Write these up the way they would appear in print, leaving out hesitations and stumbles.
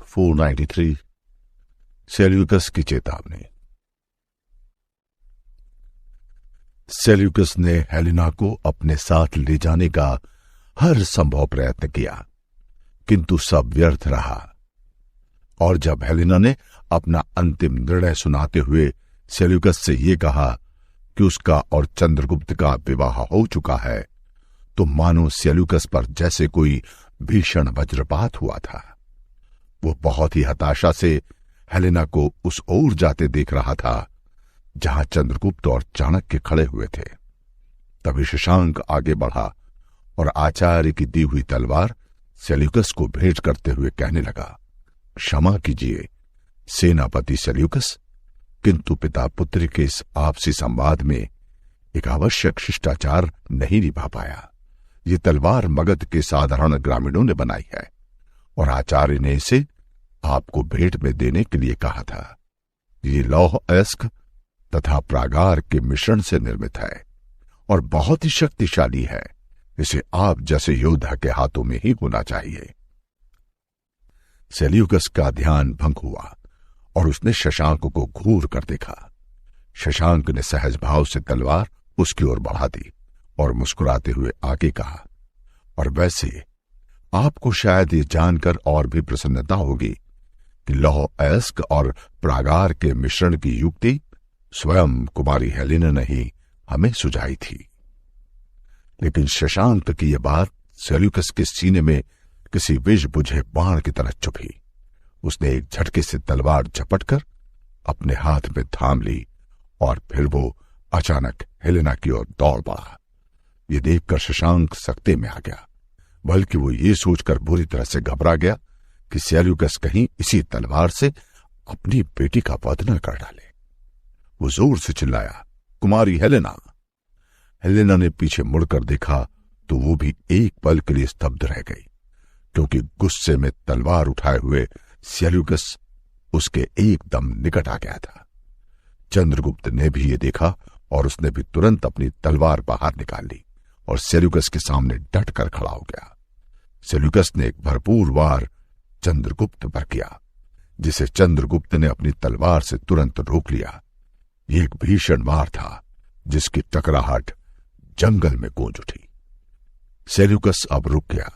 493 Seleucus की चेतावनी। Seleucus ने हेलेना को अपने साथ ले जाने का हर संभव प्रयत्न किया, किंतु सब व्यर्थ रहा। और जब हेलेना ने अपना अंतिम निर्णय सुनाते हुए सेल्यूकस से यह कहा कि उसका और चंद्रगुप्त का विवाह हो चुका है, तो मानो सेल्यूकस पर जैसे कोई भीषण वज्रपात हुआ था। वो बहुत ही हताशा से हेलेना को उस ओर जाते देख रहा था जहां चंद्रगुप्त और चाणक्य खड़े हुए थे। तभी शशांक आगे बढ़ा और आचार्य की दी हुई तलवार सेल्यूकस को भेंट करते हुए कहने लगा, क्षमा कीजिए सेनापति सेल्यूकस, किंतु पिता पुत्र के इस आपसी संवाद में एक आवश्यक शिष्टाचार नहीं निभा पाया। ये तलवार मगध के साधारण ग्रामीणों ने बनाई है और आचार्य ने इसे आपको भेंट में देने के लिए कहा था। ये लौह अयस्क तथा प्रागार के मिश्रण से निर्मित है और बहुत ही शक्तिशाली है। इसे आप जैसे योद्धा के हाथों में ही होना चाहिए। सेल्यूकस का ध्यान भंग हुआ और उसने शशांक को घूर कर देखा। शशांक ने सहज भाव से तलवार उसकी ओर बढ़ा दी और मुस्कुराते हुए आगे कहा, और वैसे आपको शायद ये जानकर और भी प्रसन्नता होगी कि लौह अयस्क और प्रागार के मिश्रण की युक्ति स्वयं कुमारी हेलेना ने ही हमें सुझाई थी। लेकिन शशांक की यह बात सेल्यूकस के सीने में किसी विष बुझे बाण की तरह चुभी। उसने एक झटके से तलवार झपटकर अपने हाथ में थाम ली और फिर वो अचानक हेलेना की ओर दौड़ पड़ा। ये देखकर शशांक सकते में आ गया, बल्कि वो ये सोचकर बुरी तरह से घबरा गया कि सेल्यूकस कहीं इसी तलवार से अपनी बेटी का वध न कर डाले। वो जोर से चिल्लाया, कुमारी हेलेना। हेलेना ने पीछे मुड़कर देखा तो वो भी एक पल के लिए स्तब्ध रह गई, क्योंकि गुस्से में तलवार उठाए हुए सेल्यूकस उसके एकदम निकट आ गया था। चंद्रगुप्त ने भी ये देखा और उसने भी तुरंत अपनी तलवार बाहर निकाल ली और सेल्यूकस के सामने डट कर खड़ा हो गया। सेल्यूकस ने एक भरपूर वार चंद्रगुप्त पर किया, जिसे चंद्रगुप्त ने अपनी तलवार से तुरंत रोक लिया। यह एक भीषण वार था जिसकी टकराहट जंगल में गूंज उठी। सेल्यूकस अब रुक गया।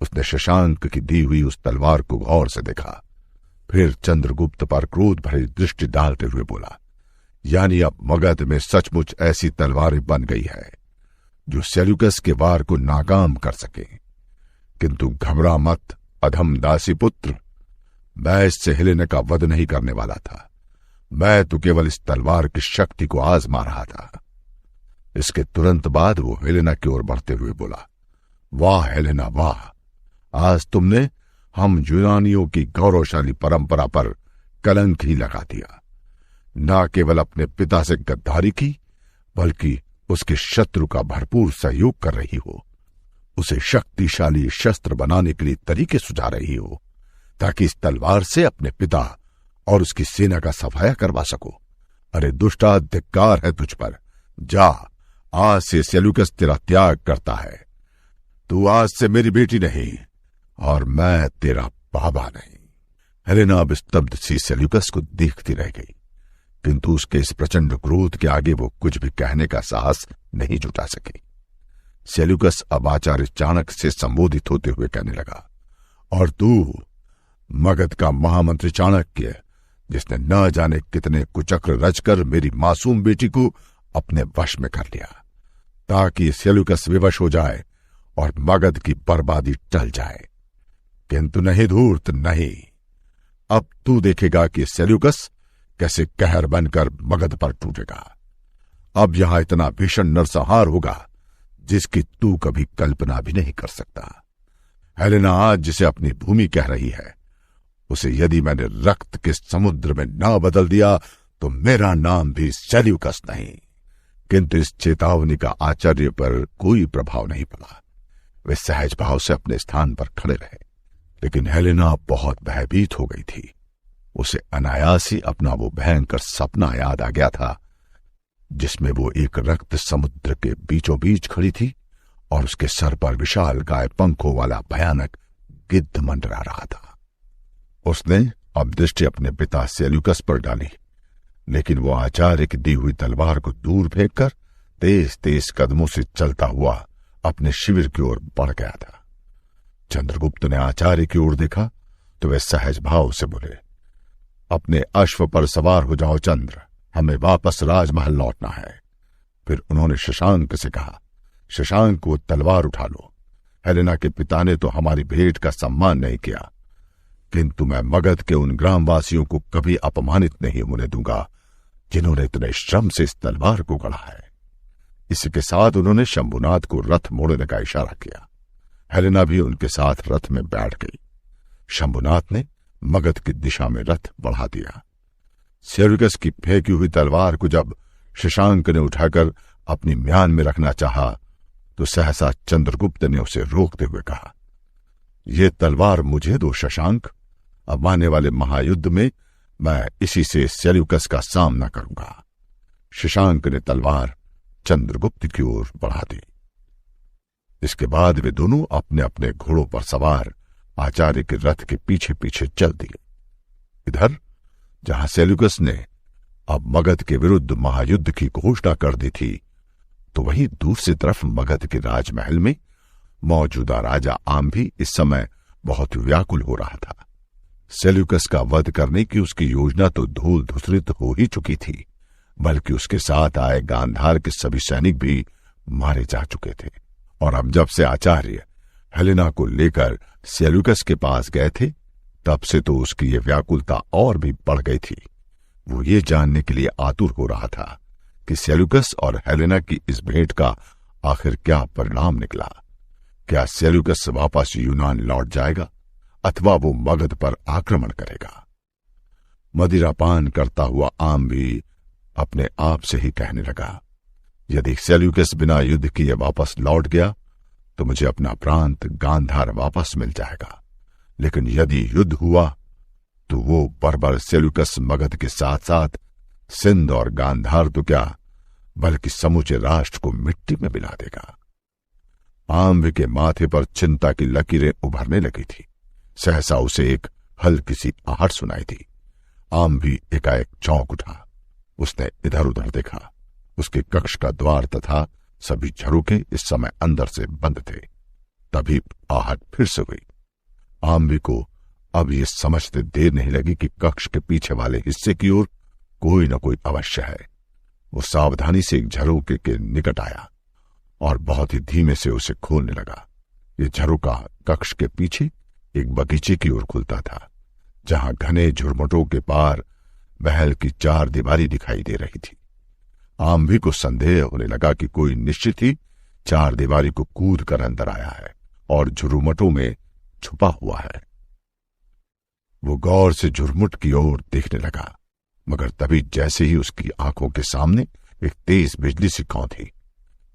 उसने शशांक की दी हुई उस तलवार को गौर से देखा, फिर चंद्रगुप्त पर क्रोध भरी दृष्टि डालते हुए बोला, यानी अब मगध में सचमुच ऐसी तलवारें बन गई है जो सेल्यूकस के वार को नाकाम कर सके। किंतु घबरा मत अधम दासी पुत्र, मैं इससे हेलेना का वध नहीं करने वाला था। मैं तो केवल इस तलवार की शक्ति को आजमा रहा था। इसके तुरंत बाद वो हेलेना की ओर बढ़ते हुए बोला, वाह हेलेना वाह, आज तुमने हम यूनानियों की गौरवशाली परंपरा पर कलंक ही लगा दिया। न केवल अपने पिता से गद्दारी की, बल्कि उसके शत्रु का भरपूर सहयोग कर रही हो। उसे शक्तिशाली शस्त्र बनाने के लिए तरीके सुझा रही हो, ताकि इस तलवार से अपने पिता और उसकी सेना का सफाया करवा सको। अरे दुष्टा, धिक्कार है तुझ पर। जा, आज से सेल्यूकस तेरा त्याग करता है। तू आज से मेरी बेटी नहीं और मैं तेरा बाबा नहीं। हेलेना अब स्तब्ध सी सेल्यूकस को देखती रह गई, किंतु उसके इस प्रचंड क्रोध के आगे वो कुछ भी कहने का साहस नहीं जुटा सकी। सेल्यूकस अब आचार्य चाणक्य से संबोधित होते हुए कहने लगा, और तू मगध का महामंत्री चाणक्य, जिसने न जाने कितने कुचक्र रचकर मेरी मासूम बेटी को अपने वश में कर लिया, ताकि सेल्यूकस विवश हो जाए और मगध की बर्बादी टल जाए। किंतु नहीं धूर्त, नहीं। अब तू देखेगा कि सेल्यूकस कैसे कहर बनकर मगध पर टूटेगा। अब यहां इतना भीषण नरसंहार होगा जिसकी तू कभी कल्पना भी नहीं कर सकता। हेलेना आज जिसे अपनी भूमि कह रही है, उसे यदि मैंने रक्त के समुद्र में न बदल दिया तो मेरा नाम भी सेल्यूकस नहीं। किंतु इस चेतावनी का आचार्य पर कोई प्रभाव नहीं पड़ा। वे सहज भाव से अपने स्थान पर खड़े रहे, लेकिन हेलेना बहुत भयभीत हो गई थी। उसे अनायास ही अपना वो भयंकर सपना याद आ गया था, जिसमें वो एक रक्त समुद्र के बीचों बीच खड़ी थी और उसके सर पर विशाल गाय पंखों वाला भयानक गिद्ध मंडरा रहा था। उसने अब दृष्टि अपने पिता सेल्यूकस पर डाली, लेकिन वो आचार्य की दी हुई तलवार को दूर फेंककर तेज तेज कदमों से चलता हुआ अपने शिविर की ओर बढ़ गया था। चंद्रगुप्त ने आचार्य की ओर देखा तो वे सहज भाव से बोले, अपने अश्व पर सवार हो जाओ चंद्र, हमें वापस राजमहल लौटना है। फिर उन्होंने शशांक से कहा, शशांक को तलवार उठा लो। हेलेना के पिता ने तो हमारी भेंट का सम्मान नहीं किया, किंतु मैं मगध के उन ग्रामवासियों को कभी अपमानित नहीं होने दूंगा जिन्होंने इतने श्रम से इस तलवार को गढ़ा है। इसके साथ उन्होंने शंभुनाथ को रथ मोड़ने का इशारा किया। हेलेना भी उनके साथ रथ में बैठ गई। शंभुनाथ ने मगध की दिशा में रथ बढ़ा दिया। सेल्यूकस की फेंकी हुई तलवार को जब शशांक ने उठाकर अपनी म्यान में रखना चाहा तो सहसा चंद्रगुप्त ने उसे रोकते हुए कहा, ये तलवार मुझे दो शशांक, अब आने वाले महायुद्ध में मैं इसी से सेल्यूकस का सामना करूंगा। शशांक ने तलवार चंद्रगुप्त की ओर बढ़ा दी। इसके बाद वे दोनों अपने अपने घोड़ों पर सवार आचार्य के रथ के पीछे पीछे चल दिए। इधर जहां सेल्यूकस ने अब मगध के विरुद्ध महायुद्ध की घोषणा कर दी थी, तो वहीं दूसरी तरफ मगध के राजमहल में मौजूदा राजा आम भी इस समय बहुत व्याकुल हो रहा था। सेल्यूकस का वध करने की उसकी योजना तो धूल धूसरित हो ही चुकी थी, बल्कि उसके साथ आए गांधार के सभी सैनिक भी मारे जा चुके थे। और अब जब से आचार्य हेलेना को लेकर सेल्यूकस के पास गए थे, तब से तो उसकी ये व्याकुलता और भी बढ़ गई थी। वो ये जानने के लिए आतुर हो रहा था कि सेल्यूकस और हेलेना की इस भेंट का आखिर क्या परिणाम निकला। क्या सेल्यूकस वापस यूनान लौट जाएगा अथवा वो मगध पर आक्रमण करेगा? मदिरापान करता हुआ आम भी अपने आप से ही कहने लगा, यदि सेल्यूकस बिना युद्ध किए वापस लौट गया तो मुझे अपना प्रांत गांधार वापस मिल जाएगा, लेकिन यदि युद्ध हुआ तो वो बर्बर सेल्यूकस मगध के साथ साथ सिंध और गांधार तो क्या बल्कि समूचे राष्ट्र को मिट्टी में मिला देगा। आम्ब के माथे पर चिंता की लकीरें उभरने लगी थी। सहसा उसे एक हल्की सी आहट सुनाई थी। आम भी एकाएक चौंक उठा। उसने इधर उधर देखा। उसके कक्ष का द्वार तथा सभी झरोखे इस समय अंदर से बंद थे। तभी आहट फिर से हुई। आम्बी को अब ये समझते देर नहीं लगी कि कक्ष के पीछे वाले हिस्से की ओर कोई न कोई अवश्य है। वो सावधानी से एक झरोखे के निकट आया और बहुत ही धीमे से उसे खोलने लगा। ये झरोखा कक्ष के पीछे एक बगीचे की ओर खुलता था, जहां घने झुरमुटों के पार महल की चार दीवारी दिखाई दे रही थी। आम्भी को संदेह होने लगा कि कोई निश्चित ही चार दीवारी को कूद कर अंदर आया है और झुरमुटों में छुपा हुआ है। वो गौर से झुरमुट की ओर देखने लगा, मगर तभी जैसे ही उसकी आंखों के सामने एक तेज बिजली सी कौंधी,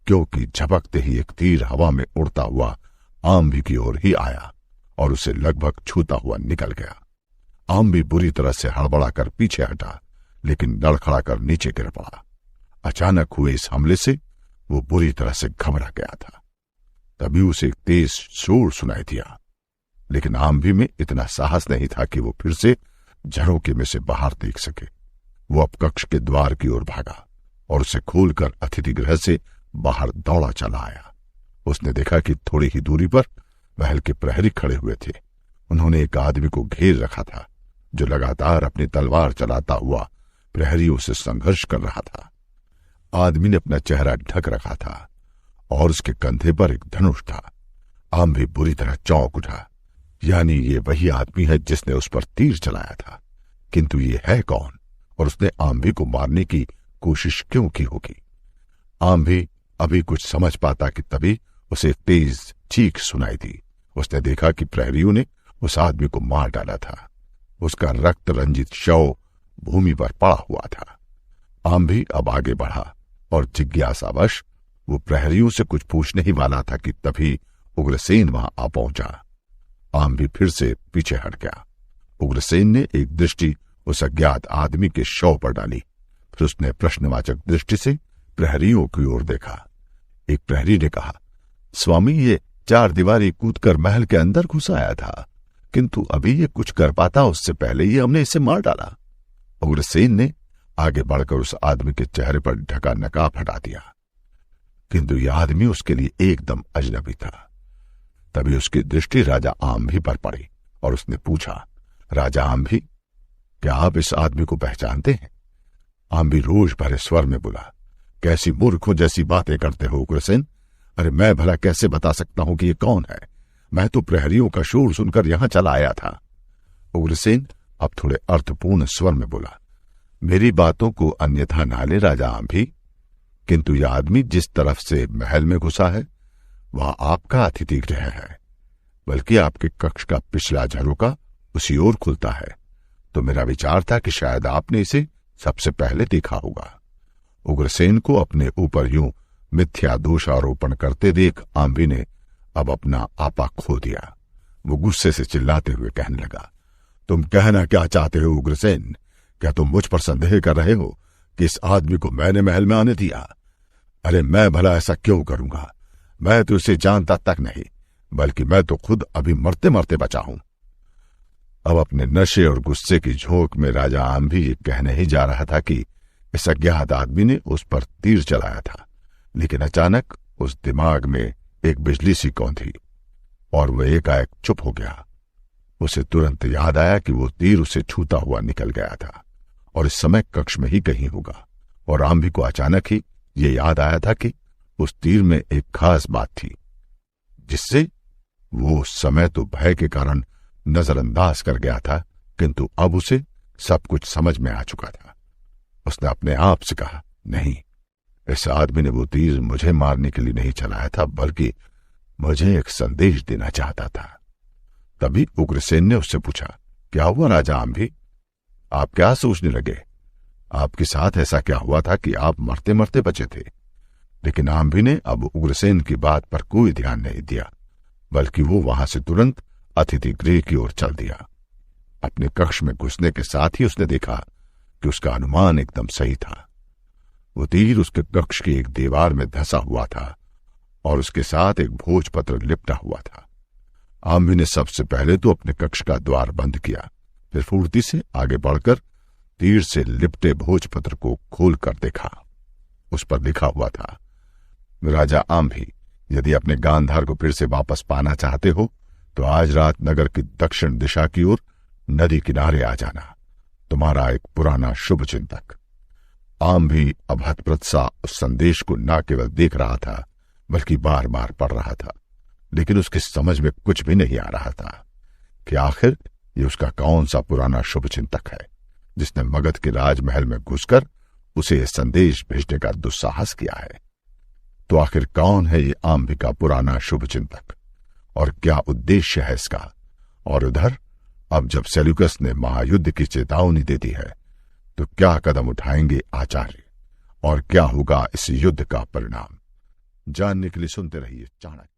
क्योंकि झपकते ही एक तीर हवा में उड़ता हुआ आम्भी की ओर ही आया और उसे लगभग छूता हुआ निकल गया। आम्भी बुरी तरह से हड़बड़ा कर पीछे हटा, लेकिन लड़खड़ा कर नीचे गिर पड़ा। अचानक हुए इस हमले से वो बुरी तरह से घबरा गया था। तभी उसे एक तेज शोर सुनाई दिया, लेकिन आम्भी में इतना साहस नहीं था कि वो फिर से झरोखे में से बाहर देख सके। वो अब कक्ष के द्वार की ओर भागा और उसे खोलकर अतिथि गृह से बाहर दौड़ा चला आया। उसने देखा कि थोड़ी ही दूरी पर महल के प्रहरी खड़े हुए थे। उन्होंने एक आदमी को घेर रखा था, जो लगातार अपनी तलवार चलाता हुआ प्रहरियों से संघर्ष कर रहा था। आदमी ने अपना चेहरा ढक रखा था और उसके कंधे पर एक धनुष था। आम्भी बुरी तरह चौंक उठा, यानी ये वही आदमी है जिसने उस पर तीर चलाया था। किंतु ये है कौन और उसने आम्भी को मारने की कोशिश क्यों की होगी? आम्भी अभी कुछ समझ पाता कि तभी उसे तेज चीख सुनाई दी। उसने देखा कि प्रहरियों ने उस आदमी को मार डाला था। उसका रक्त रंजित शव भूमि पर पड़ा हुआ था। आम्भी अब आगे बढ़ा और जिज्ञासावश वो प्रहरियों से कुछ पूछने ही वाला था कि तभी उग्रसेन वहां आ पहुंचा। आम्भी फिर से पीछे हट गया। उग्रसेन ने एक दृष्टि उस अज्ञात आदमी के शव पर डाली। फिर उसने प्रश्नवाचक दृष्टि से प्रहरियों की ओर देखा। एक प्रहरी ने कहा, स्वामी, ये चार दीवारी कूदकर महल के अंदर घुस आया था, किंतु अभी ये कुछ कर पाता उससे पहले ही हमने इसे मार डाला। उग्रसेन ने आगे बढ़कर उस आदमी के चेहरे पर ढका नकाब हटा दिया, किंतु यह आदमी उसके लिए एकदम अजनबी था। तभी उसकी दृष्टि राजा आम्भी पर पड़ी और उसने पूछा, राजा आम्भी, क्या आप इस आदमी को पहचानते हैं? आम्भी रोष भरे स्वर में बोला, कैसी मूर्खों जैसी बातें करते हो उग्रसेन। अरे मैं भला कैसे बता सकता हूं कि ये कौन है? मैं तो प्रहरियों का शोर सुनकर यहां चला आया था। उग्रसेन अब थोड़े अर्थपूर्ण स्वर में बोला, मेरी बातों को अन्यथा ना ले राजा आम्भी, किंतु यह आदमी जिस तरफ से महल में घुसा है वह आपका अतिथि गृह है, बल्कि आपके कक्ष का पिछला झरोका उसी ओर खुलता है। तो मेरा विचार था कि शायद आपने इसे सबसे पहले देखा होगा। उग्रसेन को अपने ऊपर यूं मिथ्या दोषारोपण करते देख आम्भी ने अब अपना आपा खो दिया। वो गुस्से से चिल्लाते हुए कहने लगा, तुम कहना क्या चाहते हो उग्रसेन? क्या तुम मुझ पर संदेह कर रहे हो कि इस आदमी को मैंने महल में आने दिया? अरे मैं भला ऐसा क्यों करूंगा? मैं तो उसे जानता तक नहीं, बल्कि मैं तो खुद अभी मरते मरते बचा हूं। अब अपने नशे और गुस्से की झोंक में राजा आम्भी ये कहने ही जा रहा था कि इस अज्ञात आदमी ने उस पर तीर चलाया था, लेकिन अचानक उस दिमाग में एक बिजली सी कौंधी और वह एकाएक चुप हो गया। उसे तुरंत याद आया कि वो तीर उसे छूता हुआ निकल गया था और इस समय कक्ष में ही कहीं होगा। और आम्भी को अचानक ही ये याद आया था कि उस तीर में एक खास बात थी, जिससे वो उस समय तो भय के कारण नजरअंदाज कर गया था, किंतु अब उसे सब कुछ समझ में आ चुका था। उसने अपने आप से कहा, नहीं, इस आदमी ने वो तीर मुझे मारने के लिए नहीं चलाया था, बल्कि मुझे एक संदेश देना चाहता था। तभी उग्रसेन ने उससे पूछा, क्या हुआ राजा आम्भी? आप क्या सोचने लगे? आपके साथ ऐसा क्या हुआ था कि आप मरते मरते बचे थे? लेकिन आम्भी ने अब उग्रसेन की बात पर कोई ध्यान नहीं दिया, बल्कि वो वहां से तुरंत अतिथि गृह की ओर चल दिया। अपने कक्ष में घुसने के साथ ही उसने देखा कि उसका अनुमान एकदम सही था। वो तीर उसके कक्ष की एक दीवार में धंसा हुआ था और उसके साथ एक भोजपत्र लिपटा हुआ था। आम्भी ने सबसे पहले तो अपने कक्ष का द्वार बंद किया, फिर फुर्ती से आगे बढ़कर तीर से लिपटे भोजपत्र को खोलकर देखा। उस पर लिखा हुआ था, राजा आम्भी, यदि अपने गांधार को फिर से वापस पाना चाहते हो तो आज रात नगर की दक्षिण दिशा की ओर नदी किनारे आ जाना। तुम्हारा एक पुराना शुभ चिंतक। आम्भी अब हतप्रत सा उस संदेश को न केवल देख रहा था, बल्कि बार बार पढ़ रहा था, लेकिन उसकी समझ में कुछ भी नहीं आ रहा था कि आखिर ये उसका कौन सा पुराना शुभ चिंतक है जिसने मगध के राजमहल में घुसकर उसे यह संदेश भेजने का दुस्साहस किया है। तो आखिर कौन है ये आम्भी का पुराना शुभ चिंतक और क्या उद्देश्य है इसका? और उधर अब जब सेल्यूकस ने महायुद्ध की चेतावनी दे दी है तो क्या कदम उठाएंगे आचार्य और क्या होगा इस युद्ध का परिणाम? जानने के लिए सुनते रहिए चाणक्य।